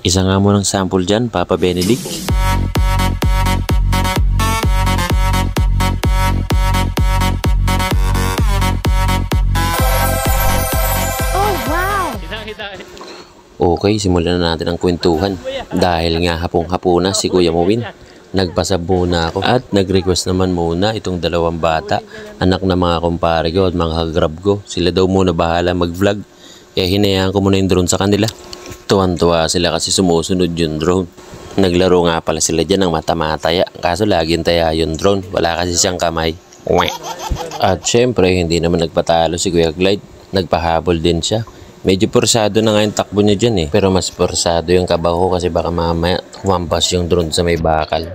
Isa nga mo ng sample dyan, Papa Benedict. Okay, simulan na natin ang kwentuhan. Dahil nga hapong-hapo na si Kuya Mowin, nagpasab muna ako at nag-request naman muna itong dalawang bata, anak na mga kumpare ko at mga kagrab ko. Sila daw muna bahala mag-vlog, kaya hinayaan ko muna yung drone sa kanila. Tuwan-tuwa sila kasi sumusunod yung drone. Naglaro nga pala sila dyan ng mata-mataya, kaso laging taya yung drone, wala kasi siyang kamay. At syempre hindi naman nagpatalo si Kuya Clyde, nagpahabol din siya. Medyo porsado na nga yung takbo niya dyan eh. Pero mas porsado yung kabaho kasi baka mamaya kumampas yung drone sa may bakal.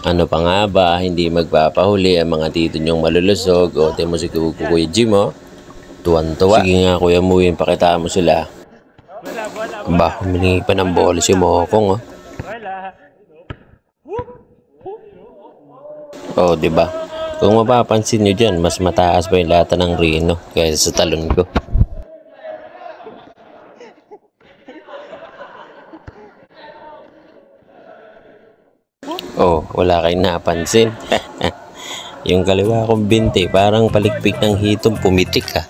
Ano pa nga ba, hindi magpapahuli ang mga tito niyong malulusog. O, temo si Kuya Jim o. Tuwan-tuwa. Sige nga Kuya Mowin, pakita mo sila. Ba, humilingi pa ng bola si Mokong o. O, diba? Kung mapapansin nyo dyan, mas mataas pa yung lata ng Rino kaysa sa talon ko. Oh, wala kayong napansin. Yung kaliwa kong binti, parang palikpik ng hitong pumitik ha.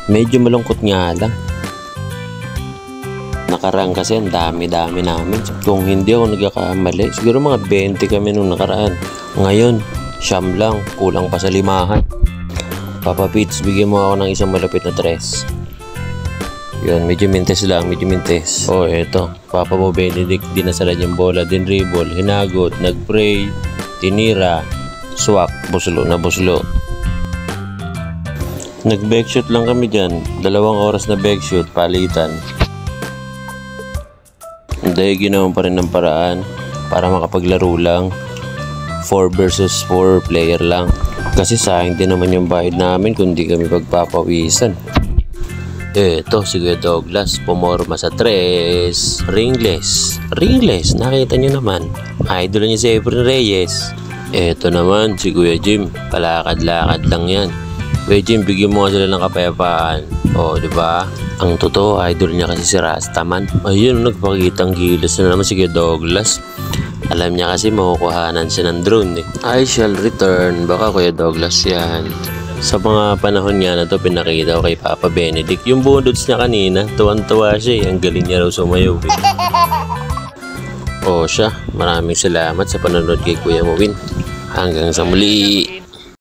Medyo malungkot nga lang. Nakaraan kasi ang dami-dami namin. Kung hindi ako nagkakamali, siguro mga 20 kami nung nakaraan. Ngayon, siyam lang, kulang pa sa 5. Papa Pits, bigyan mo ako ng isang malapit na 3. Yun, medyo mintes lang, medyo mintes. Oh, eto, Papa mo Benedict, dinasalan yung bola, din dribble, hinagot, nagpray, tinira, swak, buslo na buslo. Nag-backshoot lang kami dyan, 2 oras na backshoot, palitan. Dahil ginawan pa rin ng paraan para makapaglaro lang. 4 versus 4 player lang. Kasi sayang din naman yung bayad namin kung di kami pagpapawisan. Eto, si Kuya Douglas, pumorma sa 3. Ringless. Ringless, nakita nyo naman. Idol niya si Efren Reyes. Eto naman, si Kuya Jim. Palakad-lakad lang yan. Kuya Jim, bigyan mo nga sila ng kapayapaan. O, diba? Ang totoo, idol niya kasi si Rastaman. Ayun, nagpakitang gilas na naman si Kuya Douglas. Alam niya kasi makukuhanan siya ng drone eh. I shall return. Baka Kuya Douglas yan. Sa mga panahon nga na to, pinakita ko kay Papa Benedict. Yung bundots niya kanina, tuwan-tuwa siya eh. Ang galing niya raw sumayaw eh. O siya, maraming salamat sa panonood kay Kuya Mowin. Hanggang sa muli.